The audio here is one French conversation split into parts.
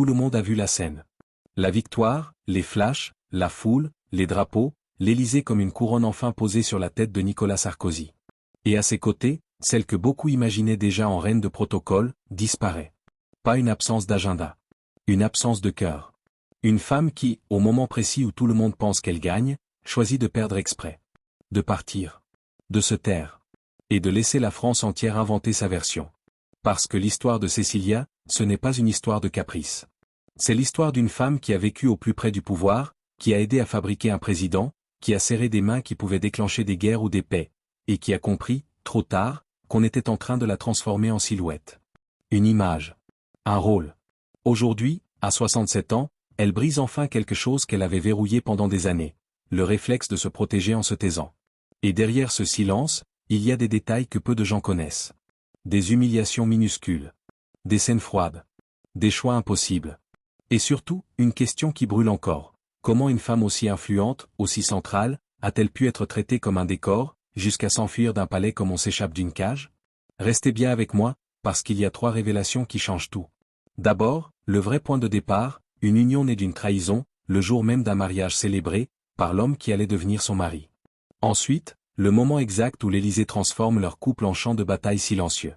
tout le monde a vu la scène. La victoire, les flashs, la foule, les drapeaux, l'Élysée comme une couronne enfin posée sur la tête de Nicolas Sarkozy. Et à ses côtés, celle que beaucoup imaginaient déjà en reine de protocole, disparaît. Pas une absence d'agenda. Une absence de cœur. Une femme qui, au moment précis où tout le monde pense qu'elle gagne, choisit de perdre exprès. De partir. De se taire. Et de laisser la France entière inventer sa version. Parce que l'histoire de Cécilia, ce n'est pas une histoire de caprice. C'est l'histoire d'une femme qui a vécu au plus près du pouvoir, qui a aidé à fabriquer un président, qui a serré des mains qui pouvaient déclencher des guerres ou des paix, et qui a compris, trop tard, qu'on était en train de la transformer en silhouette. Une image. Un rôle. Aujourd'hui, à 67 ans, elle brise enfin quelque chose qu'elle avait verrouillé pendant des années, le réflexe de se protéger en se taisant. Et derrière ce silence, il y a des détails que peu de gens connaissent. Des humiliations minuscules. Des scènes froides. Des choix impossibles. Et surtout, une question qui brûle encore. Comment une femme aussi influente, aussi centrale, a-t-elle pu être traitée comme un décor, jusqu'à s'enfuir d'un palais comme on s'échappe d'une cage? Restez bien avec moi, parce qu'il y a 3 révélations qui changent tout. D'abord, le vrai point de départ, une union née d'une trahison, le jour même d'un mariage célébré, par l'homme qui allait devenir son mari. Ensuite, le moment exact où l'Élysée transforme leur couple en champ de bataille silencieux.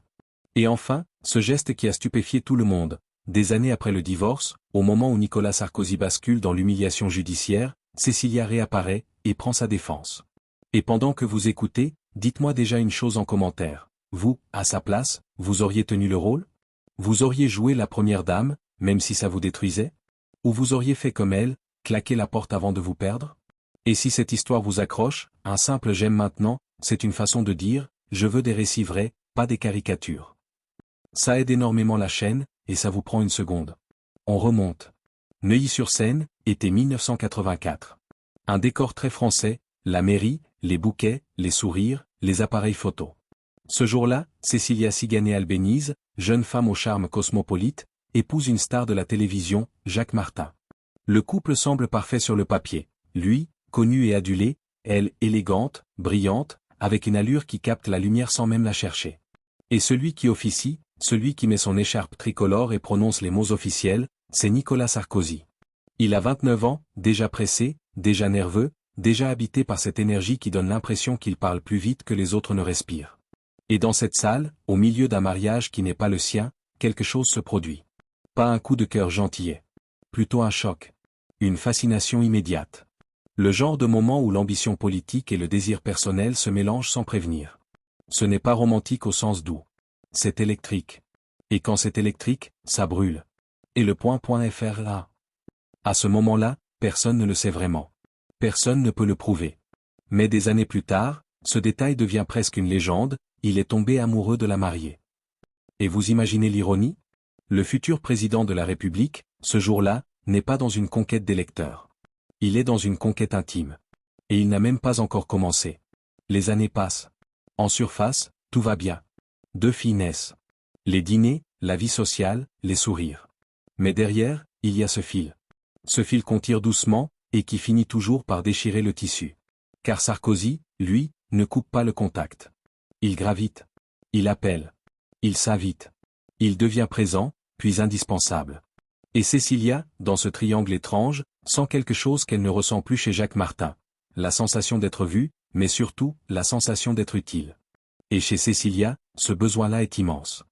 Et enfin, ce geste qui a stupéfié tout le monde, des années après le divorce, au moment où Nicolas Sarkozy bascule dans l'humiliation judiciaire, Cécilia réapparaît, et prend sa défense. Et pendant que vous écoutez, dites-moi déjà une chose en commentaire. Vous, à sa place, vous auriez tenu le rôle? Vous auriez joué la première dame, même si ça vous détruisait? Ou vous auriez fait comme elle, claqué la porte avant de vous perdre? Et si cette histoire vous accroche, un simple j'aime maintenant, c'est une façon de dire, je veux des récits vrais, pas des caricatures. Ça aide énormément la chaîne, et ça vous prend une seconde. On remonte. Neuilly-sur-Seine, été 1984. Un décor très français, la mairie, les bouquets, les sourires, les appareils photo. Ce jour-là, Cécilia Cigané-Albéniz, jeune femme au charme cosmopolite, épouse une star de la télévision, Jacques Martin. Le couple semble parfait sur le papier, lui, connu et adulé, elle, élégante, brillante, avec une allure qui capte la lumière sans même la chercher. Et celui qui officie, celui qui met son écharpe tricolore et prononce les mots officiels, c'est Nicolas Sarkozy. Il a 29 ans, déjà pressé, déjà nerveux, déjà habité par cette énergie qui donne l'impression qu'il parle plus vite que les autres ne respirent. Et dans cette salle, au milieu d'un mariage qui n'est pas le sien, quelque chose se produit. Pas un coup de cœur gentillet. Plutôt un choc. Une fascination immédiate. Le genre de moment où l'ambition politique et le désir personnel se mélangent sans prévenir. Ce n'est pas romantique au sens doux. C'est électrique. Et quand c'est électrique, ça brûle. Et le .fr là. À ce moment-là, personne ne le sait vraiment. Personne ne peut le prouver. Mais des années plus tard, ce détail devient presque une légende, il est tombé amoureux de la mariée. Et vous imaginez l'ironie? Le futur président de la République, ce jour-là, n'est pas dans une conquête d'électeurs. Il est dans une conquête intime. Et il n'a même pas encore commencé. Les années passent. En surface, tout va bien. 2 filles naissent. Les dîners, la vie sociale, les sourires. Mais derrière, il y a ce fil. Ce fil qu'on tire doucement, et qui finit toujours par déchirer le tissu. Car Sarkozy, lui, ne coupe pas le contact. Il gravite. Il appelle. Il s'invite. Il devient présent, puis indispensable. Et Cécilia, dans ce triangle étrange, sent quelque chose qu'elle ne ressent plus chez Jacques Martin. La sensation d'être vue, mais surtout, la sensation d'être utile. Et chez Cécilia, ce besoin-là est immense.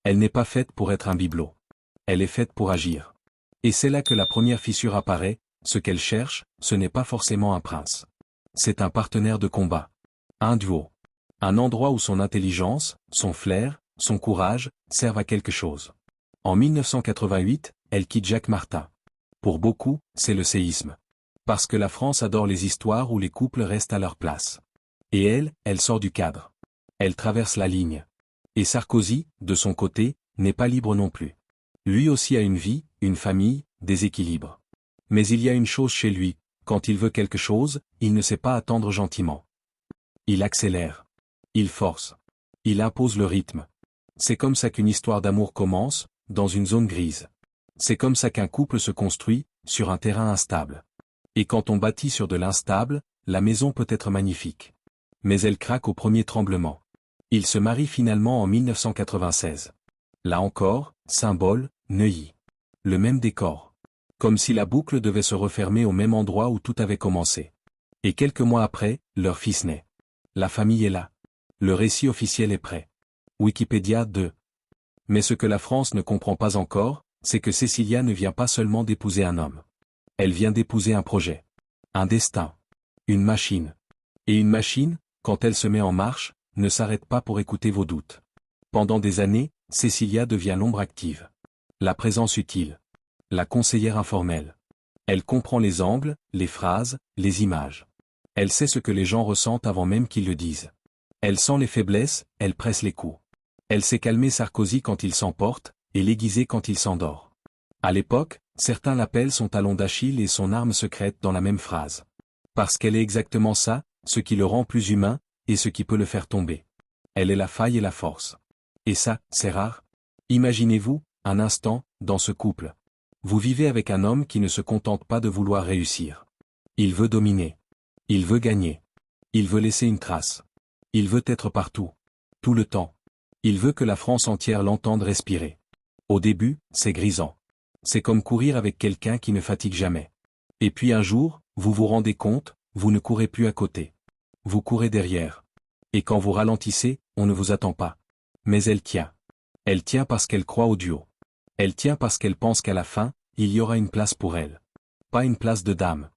Elle n'est pas faite pour être un bibelot. Elle est faite pour agir. Et c'est là que la première fissure apparaît, ce qu'elle cherche, ce n'est pas forcément un prince. C'est un partenaire de combat. Un duo. Un endroit où son intelligence, son flair, son courage, servent à quelque chose. En 1988, elle quitte Jacques Martin. Pour beaucoup, c'est le séisme. Parce que la France adore les histoires où les couples restent à leur place. Et elle sort du cadre. Elle traverse la ligne. Et Sarkozy, de son côté, n'est pas libre non plus. Lui aussi a une vie, une famille, des équilibres. Mais il y a une chose chez lui, quand il veut quelque chose, il ne sait pas attendre gentiment. Il accélère. Il force. Il impose le rythme. C'est comme ça qu'une histoire d'amour commence, dans une zone grise. C'est comme ça qu'un couple se construit, sur un terrain instable. Et quand on bâtit sur de l'instable, la maison peut être magnifique. Mais elle craque au premier tremblement. Ils se marient finalement en 1996. Là encore, symbole, Neuilly. Le même décor. Comme si la boucle devait se refermer au même endroit où tout avait commencé. Et quelques mois après, leur fils naît. La famille est là. Le récit officiel est prêt. Wikipédia 2. Mais ce que la France ne comprend pas encore, c'est que Cécilia ne vient pas seulement d'épouser un homme. Elle vient d'épouser un projet. Un destin. Une machine. Et une machine, quand elle se met en marche, ne s'arrête pas pour écouter vos doutes. Pendant des années, Cécilia devient l'ombre active. La présence utile. La conseillère informelle. Elle comprend les angles, les phrases, les images. Elle sait ce que les gens ressentent avant même qu'ils le disent. Elle sent les faiblesses, elle presse les coups. Elle sait calmer Sarkozy quand il s'emporte, et l'aiguiser quand il s'endort. À l'époque, certains l'appellent son talon d'Achille et son arme secrète dans la même phrase. Parce qu'elle est exactement ça, ce qui le rend plus humain, et ce qui peut le faire tomber. Elle est la faille et la force. Et ça, c'est rare. Imaginez-vous, un instant, dans ce couple. Vous vivez avec un homme qui ne se contente pas de vouloir réussir. Il veut dominer. Il veut gagner. Il veut laisser une trace. Il veut être partout. Tout le temps. Il veut que la France entière l'entende respirer. Au début, c'est grisant. C'est comme courir avec quelqu'un qui ne fatigue jamais. Et puis un jour, vous vous rendez compte, vous ne courez plus à côté. Vous courez derrière. Et quand vous ralentissez, on ne vous attend pas. Mais elle tient. Elle tient parce qu'elle croit au duo. Elle tient parce qu'elle pense qu'à la fin, il y aura une place pour elle. Pas une place de dame.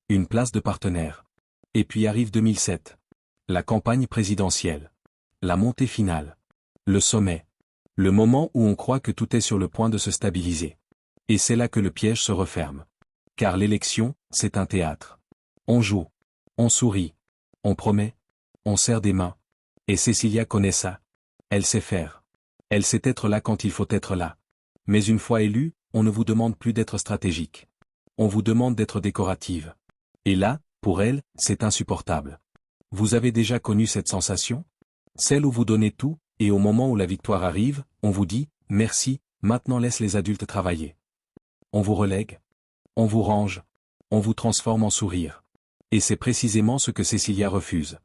Une place de partenaire. Et puis arrive 2007. La campagne présidentielle. La montée finale. Le sommet. Le moment où on croit que tout est sur le point de se stabiliser. Et c'est là que le piège se referme. Car l'élection, c'est un théâtre. On joue. On sourit. On promet. On serre des mains. Et Cécilia connaît ça. Elle sait faire. Elle sait être là quand il faut être là. Mais une fois élue, on ne vous demande plus d'être stratégique. On vous demande d'être décorative. Et là, pour elle, c'est insupportable. Vous avez déjà connu cette sensation? Celle où vous donnez tout, et au moment où la victoire arrive, on vous dit « Merci, maintenant laisse les adultes travailler ». On vous relègue. On vous range. On vous transforme en sourire. Et c'est précisément ce que Cécilia refuse.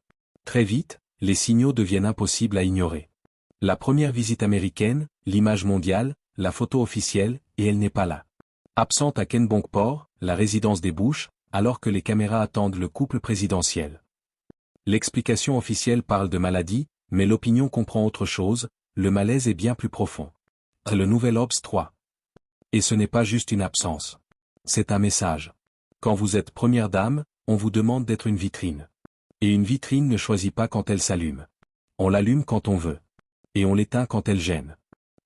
Très vite, les signaux deviennent impossibles à ignorer. La première visite américaine, l'image mondiale, la photo officielle, et elle n'est pas là. Absente à Kennebunkport, la résidence des Bush, alors que les caméras attendent le couple présidentiel. L'explication officielle parle de maladie, mais l'opinion comprend autre chose, le malaise est bien plus profond. Le Nouvel Obs 3. Et ce n'est pas juste une absence. C'est un message. Quand vous êtes première dame, on vous demande d'être une vitrine. Et une vitrine ne choisit pas quand elle s'allume. On l'allume quand on veut. Et on l'éteint quand elle gêne.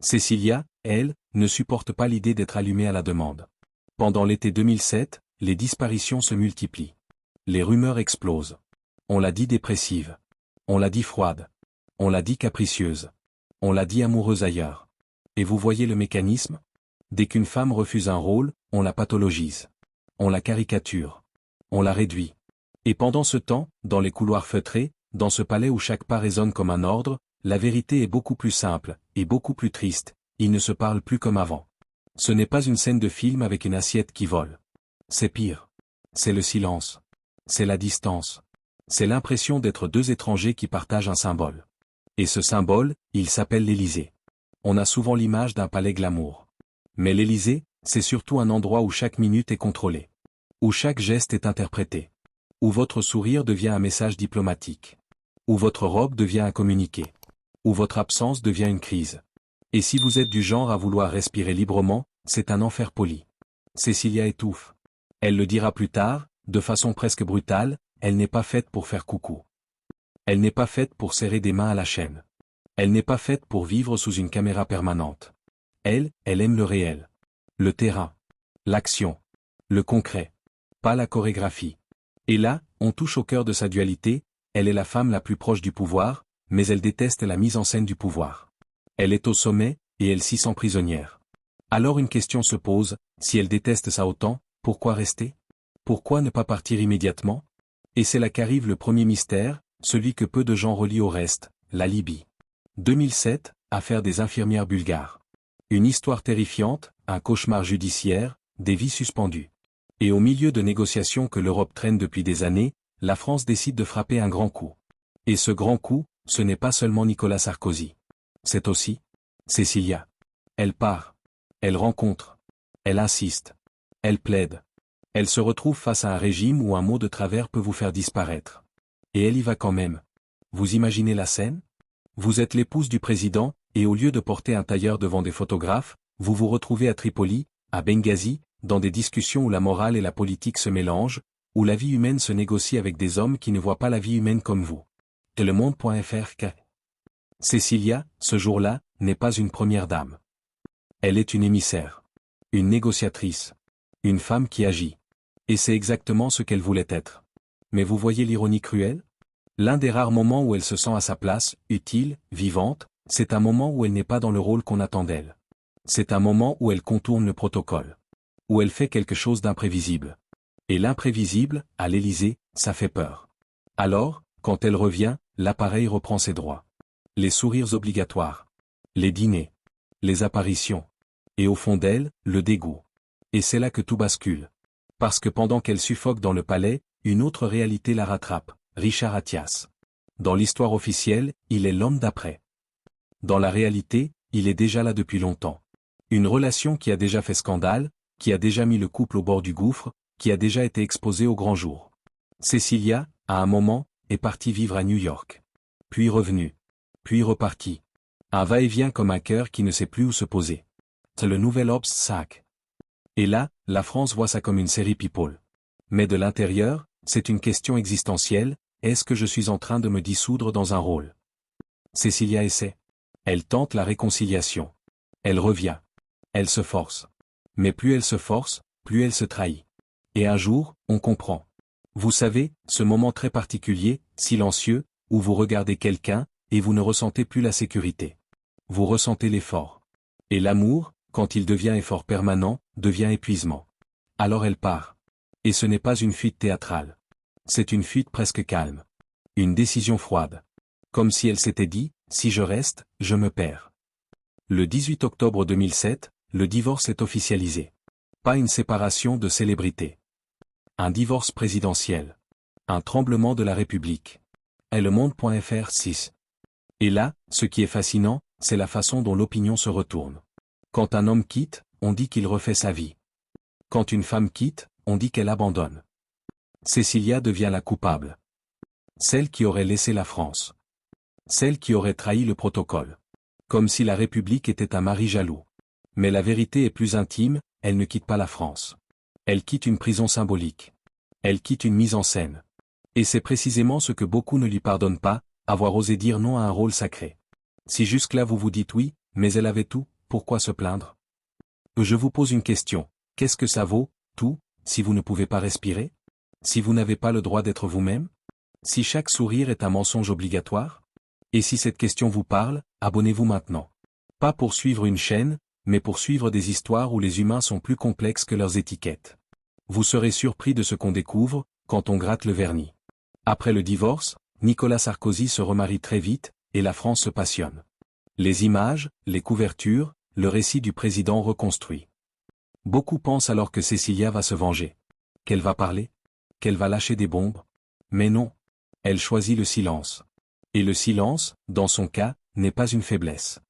Cécilia, elle, ne supporte pas l'idée d'être allumée à la demande. Pendant l'été 2007, les disparitions se multiplient. Les rumeurs explosent. On l'a dit dépressive. On l'a dit froide. On l'a dit capricieuse. On l'a dit amoureuse ailleurs. Et vous voyez le mécanisme? Dès qu'une femme refuse un rôle, on la pathologise. On la caricature. On la réduit. Et pendant ce temps, dans les couloirs feutrés, dans ce palais où chaque pas résonne comme un ordre, la vérité est beaucoup plus simple, et beaucoup plus triste, ils ne se parlent plus comme avant. Ce n'est pas une scène de film avec une assiette qui vole. C'est pire. C'est le silence. C'est la distance. C'est l'impression d'être deux étrangers qui partagent un symbole. Et ce symbole, il s'appelle l'Élysée. On a souvent l'image d'un palais glamour. Mais l'Élysée, c'est surtout un endroit où chaque minute est contrôlée. Où chaque geste est interprété. Où votre sourire devient un message diplomatique. Où votre robe devient un communiqué. Où votre absence devient une crise. Et si vous êtes du genre à vouloir respirer librement, c'est un enfer poli. Cécilia étouffe. Elle le dira plus tard, de façon presque brutale, elle n'est pas faite pour faire coucou. Elle n'est pas faite pour serrer des mains à la chaîne. Elle n'est pas faite pour vivre sous une caméra permanente. Elle aime le réel. Le terrain. L'action. Le concret. Pas la chorégraphie. Et là, on touche au cœur de sa dualité, elle est la femme la plus proche du pouvoir, mais elle déteste la mise en scène du pouvoir. Elle est au sommet, et elle s'y sent prisonnière. Alors une question se pose, si elle déteste ça autant, pourquoi rester? Pourquoi ne pas partir immédiatement? Et c'est là qu'arrive le premier mystère, celui que peu de gens relient au reste, la Libye. 2007, affaire des infirmières bulgares. Une histoire terrifiante, un cauchemar judiciaire, des vies suspendues. Et au milieu de négociations que l'Europe traîne depuis des années, la France décide de frapper un grand coup. Et ce grand coup, ce n'est pas seulement Nicolas Sarkozy. C'est aussi Cécilia. Elle part. Elle rencontre. Elle insiste. Elle plaide. Elle se retrouve face à un régime où un mot de travers peut vous faire disparaître. Et elle y va quand même. Vous imaginez la scène? Vous êtes l'épouse du président, et au lieu de porter un tailleur devant des photographes, vous vous retrouvez à Tripoli, à Benghazi, dans des discussions où la morale et la politique se mélangent, où la vie humaine se négocie avec des hommes qui ne voient pas la vie humaine comme vous. Et le monde.fr. Cécilia, ce jour-là, n'est pas une première dame. Elle est une émissaire. Une négociatrice. Une femme qui agit. Et c'est exactement ce qu'elle voulait être. Mais vous voyez l'ironie cruelle? L'un des rares moments où elle se sent à sa place, utile, vivante, c'est un moment où elle n'est pas dans le rôle qu'on attend d'elle. C'est un moment où elle contourne le protocole. Où elle fait quelque chose d'imprévisible. Et l'imprévisible, à l'Élysée, ça fait peur. Alors, quand elle revient, l'appareil reprend ses droits. Les sourires obligatoires. Les dîners. Les apparitions. Et au fond d'elle, le dégoût. Et c'est là que tout bascule. Parce que pendant qu'elle suffoque dans le palais, une autre réalité la rattrape. Richard Attias. Dans l'histoire officielle, il est l'homme d'après. Dans la réalité, il est déjà là depuis longtemps. Une relation qui a déjà fait scandale, qui a déjà mis le couple au bord du gouffre, qui a déjà été exposée au grand jour. Cécilia, à un moment, est partie vivre à New York. Puis revenue. Puis repartie. Un va-et-vient comme un cœur qui ne sait plus où se poser. C'est le nouvel obstacle. Et là, la France voit ça comme une série People. Mais de l'intérieur, c'est une question existentielle. Est-ce que je suis en train de me dissoudre dans un rôle? Cécilia essaie. Elle tente la réconciliation. Elle revient. Elle se force. Mais plus elle se force, plus elle se trahit. Et un jour, on comprend. Vous savez, ce moment très particulier, silencieux, où vous regardez quelqu'un, et vous ne ressentez plus la sécurité. Vous ressentez l'effort. Et l'amour, quand il devient effort permanent, devient épuisement. Alors elle part. Et ce n'est pas une fuite théâtrale. C'est une fuite presque calme. Une décision froide. Comme si elle s'était dit, si je reste, je me perds. Le 18 octobre 2007, le divorce est officialisé. Pas une séparation de célébrité. Un divorce présidentiel. Un tremblement de la République. Et le monde.fr 6. Et là, ce qui est fascinant, c'est la façon dont l'opinion se retourne. Quand un homme quitte, on dit qu'il refait sa vie. Quand une femme quitte, on dit qu'elle abandonne. Cécilia devient la coupable. Celle qui aurait laissé la France. Celle qui aurait trahi le protocole. Comme si la République était un mari jaloux. Mais la vérité est plus intime, elle ne quitte pas la France. Elle quitte une prison symbolique. Elle quitte une mise en scène. Et c'est précisément ce que beaucoup ne lui pardonnent pas, avoir osé dire non à un rôle sacré. Si jusque-là vous vous dites oui, mais elle avait tout, pourquoi se plaindre? Je vous pose une question, qu'est-ce que ça vaut, tout, si vous ne pouvez pas respirer? Si vous n'avez pas le droit d'être vous-même? Si chaque sourire est un mensonge obligatoire? Et si cette question vous parle, abonnez-vous maintenant. Pas pour suivre une chaîne, mais pour suivre des histoires où les humains sont plus complexes que leurs étiquettes. Vous serez surpris de ce qu'on découvre, quand on gratte le vernis. Après le divorce, Nicolas Sarkozy se remarie très vite, et la France se passionne. Les images, les couvertures, le récit du président reconstruit. Beaucoup pensent alors que Cécilia va se venger. Qu'elle va parler? Qu'elle va lâcher des bombes? Mais non. Elle choisit le silence. Et le silence, dans son cas, n'est pas une faiblesse.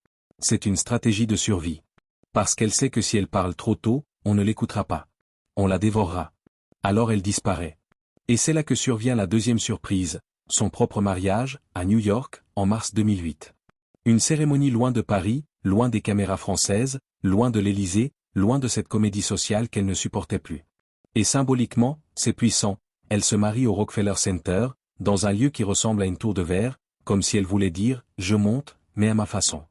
C'est une stratégie de survie. Parce qu'elle sait que si elle parle trop tôt, on ne l'écoutera pas. On la dévorera. Alors elle disparaît. Et c'est là que survient la deuxième surprise, son propre mariage, à New York, en mars 2008. Une cérémonie loin de Paris, loin des caméras françaises, loin de l'Élysée, loin de cette comédie sociale qu'elle ne supportait plus. Et symboliquement, c'est puissant, elle se marie au Rockefeller Center, dans un lieu qui ressemble à une tour de verre, comme si elle voulait dire, je monte, mais à ma façon.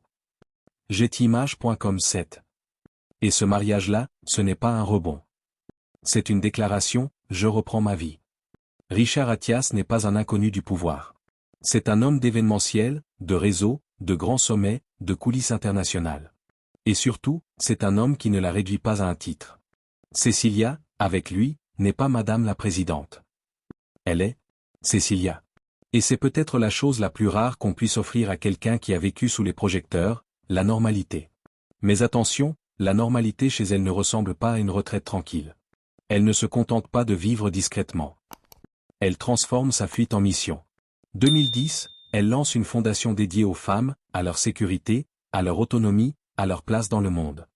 Getimage.com 7. Et ce mariage-là, ce n'est pas un rebond. C'est une déclaration, je reprends ma vie. Richard Attias n'est pas un inconnu du pouvoir. C'est un homme d'événementiel, de réseau, de grands sommets, de coulisses internationales. Et surtout, c'est un homme qui ne la réduit pas à un titre. Cécilia, avec lui, n'est pas Madame la Présidente. Elle est Cécilia. Et c'est peut-être la chose la plus rare qu'on puisse offrir à quelqu'un qui a vécu sous les projecteurs, la normalité. Mais attention, la normalité chez elle ne ressemble pas à une retraite tranquille. Elle ne se contente pas de vivre discrètement. Elle transforme sa fuite en mission. 2010, elle lance une fondation dédiée aux femmes, à leur sécurité, à leur autonomie, à leur place dans le monde.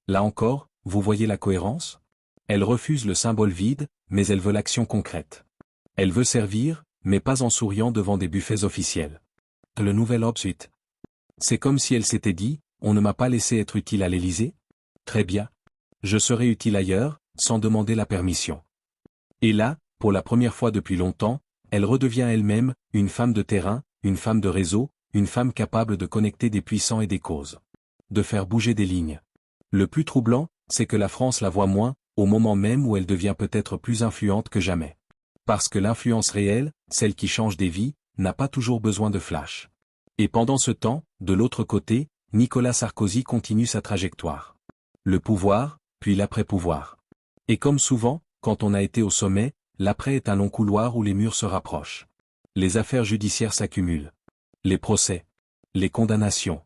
Là encore, vous voyez la cohérence? Elle refuse le symbole vide, mais elle veut l'action concrète. Elle veut servir, mais pas en souriant devant des buffets officiels. Le nouvel Obsuite. C'est comme si elle s'était dit, on ne m'a pas laissé être utile à l'Élysée? Très bien. Je serai utile ailleurs, sans demander la permission. Et là, pour la première fois depuis longtemps, elle redevient elle-même, une femme de terrain, une femme de réseau, une femme capable de connecter des puissants et des causes. De faire bouger des lignes. Le plus troublant, c'est que la France la voit moins, au moment même où elle devient peut-être plus influente que jamais. Parce que l'influence réelle, celle qui change des vies, n'a pas toujours besoin de flash. Et pendant ce temps, de l'autre côté, Nicolas Sarkozy continue sa trajectoire. Le pouvoir, puis l'après-pouvoir. Et comme souvent, quand on a été au sommet, l'après est un long couloir où les murs se rapprochent. Les affaires judiciaires s'accumulent. Les procès. Les condamnations.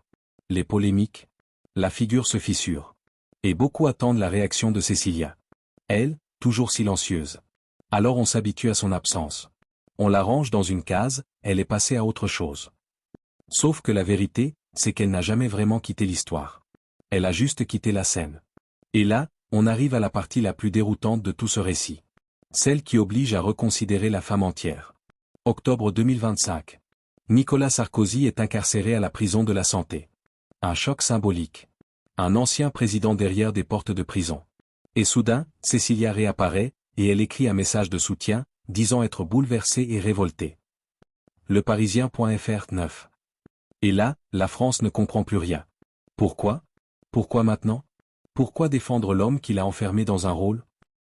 Les polémiques. La figure se fissure. Et beaucoup attendent la réaction de Cécilia. Elle, toujours silencieuse. Alors on s'habitue à son absence. On la range dans une case, elle est passée à autre chose. Sauf que la vérité, c'est qu'elle n'a jamais vraiment quitté l'histoire. Elle a juste quitté la scène. Et là, on arrive à la partie la plus déroutante de tout ce récit. Celle qui oblige à reconsidérer la femme entière. Octobre 2025. Nicolas Sarkozy est incarcéré à la prison de la Santé. Un choc symbolique. Un ancien président derrière des portes de prison. Et soudain, Cécilia réapparaît, et elle écrit un message de soutien, disant être bouleversée et révoltée. Leparisien.fr 9. Et là, la France ne comprend plus rien. Pourquoi? Pourquoi maintenant? Pourquoi défendre l'homme qui l'a enfermé dans un rôle?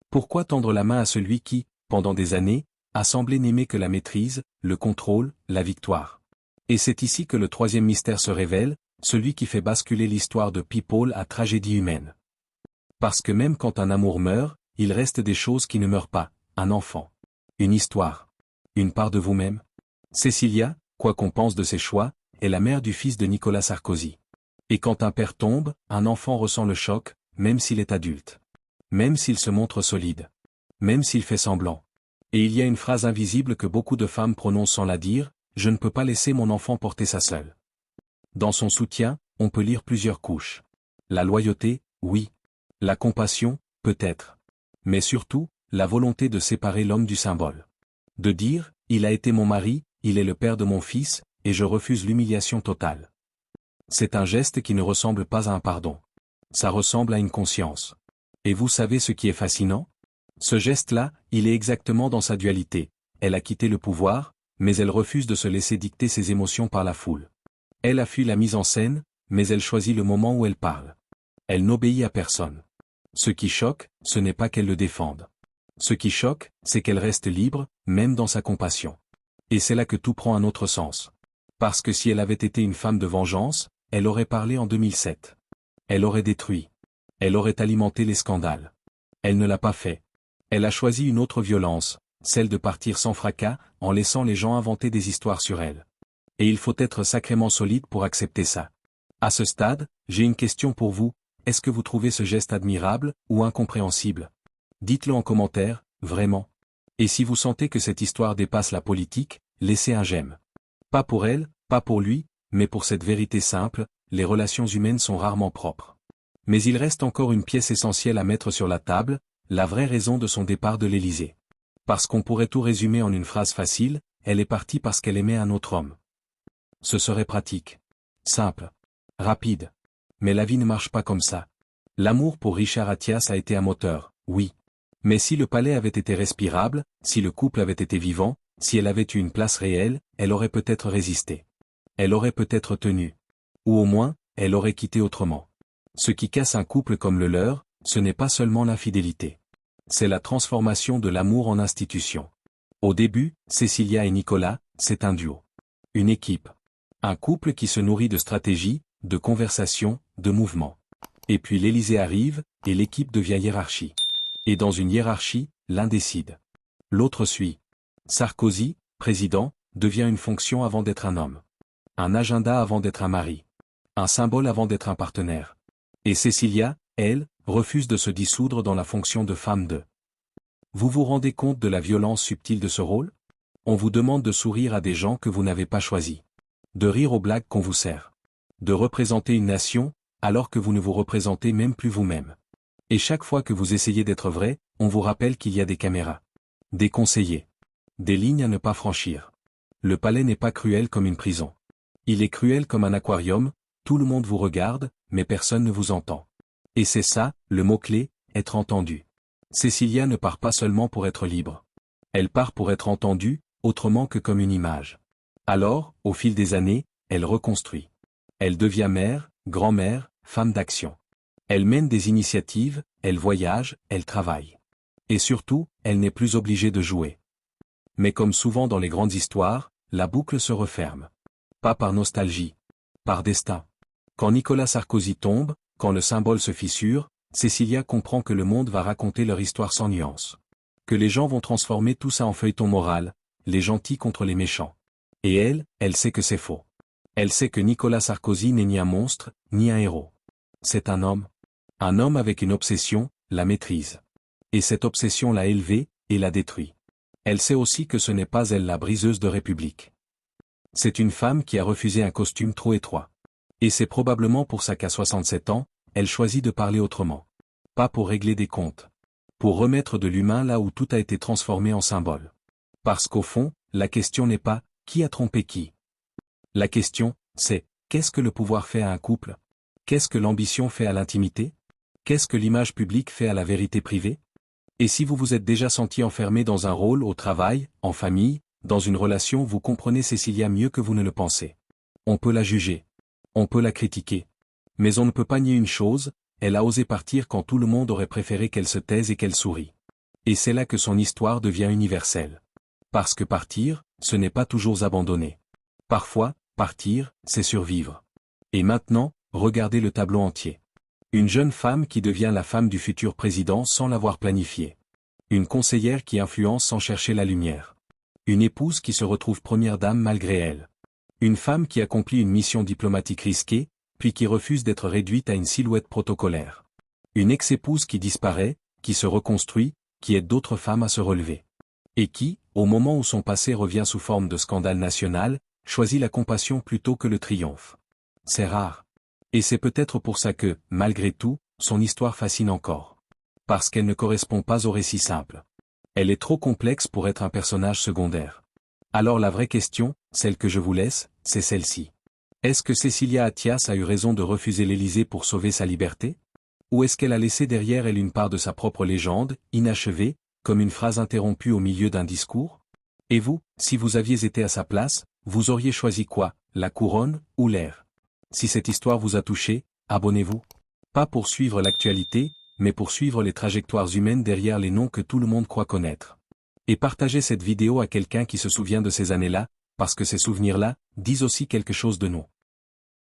Pourquoi tendre la main à celui qui, pendant des années, a semblé n'aimer que la maîtrise, le contrôle, la victoire? Et c'est ici que le troisième mystère se révèle, celui qui fait basculer l'histoire de People à tragédie humaine. Parce que même quand un amour meurt, il reste des choses qui ne meurent pas, un enfant. Une histoire. Une part de vous-même. Cécilia, quoi qu'on pense de ses choix, est la mère du fils de Nicolas Sarkozy. Et quand un père tombe, un enfant ressent le choc, même s'il est adulte. Même s'il se montre solide. Même s'il fait semblant. Et il y a une phrase invisible que beaucoup de femmes prononcent sans la dire, je ne peux pas laisser mon enfant porter ça seul. Dans son soutien, on peut lire plusieurs couches. La loyauté, oui. La compassion, peut-être. Mais surtout, la volonté de séparer l'homme du symbole. De dire, il a été mon mari, il est le père de mon fils, et je refuse l'humiliation totale. C'est un geste qui ne ressemble pas à un pardon. Ça ressemble à une conscience. Et vous savez ce qui est fascinant? Ce geste-là, il est exactement dans sa dualité. Elle a quitté le pouvoir, mais elle refuse de se laisser dicter ses émotions par la foule. Elle a fui la mise en scène, mais elle choisit le moment où elle parle. Elle n'obéit à personne. Ce qui choque, ce n'est pas qu'elle le défende. Ce qui choque, c'est qu'elle reste libre, même dans sa compassion. Et c'est là que tout prend un autre sens. Parce que si elle avait été une femme de vengeance, elle aurait parlé en 2007. Elle aurait détruit. Elle aurait alimenté les scandales. Elle ne l'a pas fait. Elle a choisi une autre violence, celle de partir sans fracas, en laissant les gens inventer des histoires sur elle. Et il faut être sacrément solide pour accepter ça. À ce stade, j'ai une question pour vous, est-ce que vous trouvez ce geste admirable, ou incompréhensible? Dites-le en commentaire, vraiment. Et si vous sentez que cette histoire dépasse la politique, laissez un j'aime. Pas pour elle, pas pour lui, mais pour cette vérité simple, les relations humaines sont rarement propres. Mais il reste encore une pièce essentielle à mettre sur la table, la vraie raison de son départ de l'Élysée. Parce qu'on pourrait tout résumer en une phrase facile, elle est partie parce qu'elle aimait un autre homme. Ce serait pratique. Simple. Rapide. Mais la vie ne marche pas comme ça. L'amour pour Richard Attias a été un moteur, oui. Mais si le palais avait été respirable, si le couple avait été vivant, si elle avait eu une place réelle, elle aurait peut-être résisté. Elle aurait peut-être tenu. Ou au moins, elle aurait quitté autrement. Ce qui casse un couple comme le leur, ce n'est pas seulement l'infidélité. C'est la transformation de l'amour en institution. Au début, Cécilia et Nicolas, c'est un duo. Une équipe. Un couple qui se nourrit de stratégie, de conversation, de mouvement. Et puis l'Élysée arrive, et l'équipe devient hiérarchie. Et dans une hiérarchie, l'un décide. L'autre suit. Sarkozy, président, devient une fonction avant d'être un homme. Un agenda avant d'être un mari. Un symbole avant d'être un partenaire. Et Cécilia, elle, refuse de se dissoudre dans la fonction de femme de. Vous vous rendez compte de la violence subtile de ce rôle? On vous demande de sourire à des gens que vous n'avez pas choisis. De rire aux blagues qu'on vous sert. De représenter une nation, alors que vous ne vous représentez même plus vous-même. Et chaque fois que vous essayez d'être vrai, on vous rappelle qu'il y a des caméras. Des conseillers. Des lignes à ne pas franchir. Le palais n'est pas cruel comme une prison. Il est cruel comme un aquarium, tout le monde vous regarde, mais personne ne vous entend. Et c'est ça, le mot-clé, être entendu. Cécilia ne part pas seulement pour être libre. Elle part pour être entendue, autrement que comme une image. Alors, au fil des années, elle reconstruit. Elle devient mère, grand-mère, femme d'action. Elle mène des initiatives, elle voyage, elle travaille. Et surtout, elle n'est plus obligée de jouer. Mais comme souvent dans les grandes histoires, la boucle se referme. Pas par nostalgie. Par destin. Quand Nicolas Sarkozy tombe, quand le symbole se fissure, Cécilia comprend que le monde va raconter leur histoire sans nuance. Que les gens vont transformer tout ça en feuilleton moral, les gentils contre les méchants. Et elle sait que c'est faux. Elle sait que Nicolas Sarkozy n'est ni un monstre, ni un héros. C'est un homme. Un homme avec une obsession, la maîtrise. Et cette obsession l'a élevée, et l'a détruit. Elle sait aussi que ce n'est pas elle la briseuse de République. C'est une femme qui a refusé un costume trop étroit. Et c'est probablement pour ça qu'à 67 ans, elle choisit de parler autrement. Pas pour régler des comptes. Pour remettre de l'humain là où tout a été transformé en symbole. Parce qu'au fond, la question n'est pas « qui a trompé qui ?». La question, c'est « qu'est-ce que le pouvoir fait à un couple ? Qu'est-ce que l'ambition fait à l'intimité ? Qu'est-ce que l'image publique fait à la vérité privée ? » Et si vous vous êtes déjà senti enfermé dans un rôle au travail, en famille, dans une relation, vous comprenez Cécilia mieux que vous ne le pensez. On peut la juger. On peut la critiquer. Mais on ne peut pas nier une chose, elle a osé partir quand tout le monde aurait préféré qu'elle se taise et qu'elle sourie. Et c'est là que son histoire devient universelle. Parce que partir, ce n'est pas toujours abandonner. Parfois, partir, c'est survivre. Et maintenant, regardez le tableau entier. Une jeune femme qui devient la femme du futur président sans l'avoir planifié. Une conseillère qui influence sans chercher la lumière. Une épouse qui se retrouve première dame malgré elle. Une femme qui accomplit une mission diplomatique risquée, puis qui refuse d'être réduite à une silhouette protocolaire. Une ex-épouse qui disparaît, qui se reconstruit, qui aide d'autres femmes à se relever. Et qui, au moment où son passé revient sous forme de scandale national, choisit la compassion plutôt que le triomphe. C'est rare. Et c'est peut-être pour ça que, malgré tout, son histoire fascine encore. Parce qu'elle ne correspond pas au récit simple. Elle est trop complexe pour être un personnage secondaire. Alors la vraie question, celle que je vous laisse, c'est celle-ci. Est-ce que Cécilia Attias a eu raison de refuser l'Élysée pour sauver sa liberté ? Ou est-ce qu'elle a laissé derrière elle une part de sa propre légende, inachevée, comme une phrase interrompue au milieu d'un discours ? Et vous, si vous aviez été à sa place, vous auriez choisi quoi, la couronne ou l'air ? Si cette histoire vous a touché, abonnez-vous. Pas pour suivre l'actualité, mais pour suivre les trajectoires humaines derrière les noms que tout le monde croit connaître. Et partagez cette vidéo à quelqu'un qui se souvient de ces années-là, parce que ces souvenirs-là disent aussi quelque chose de nous.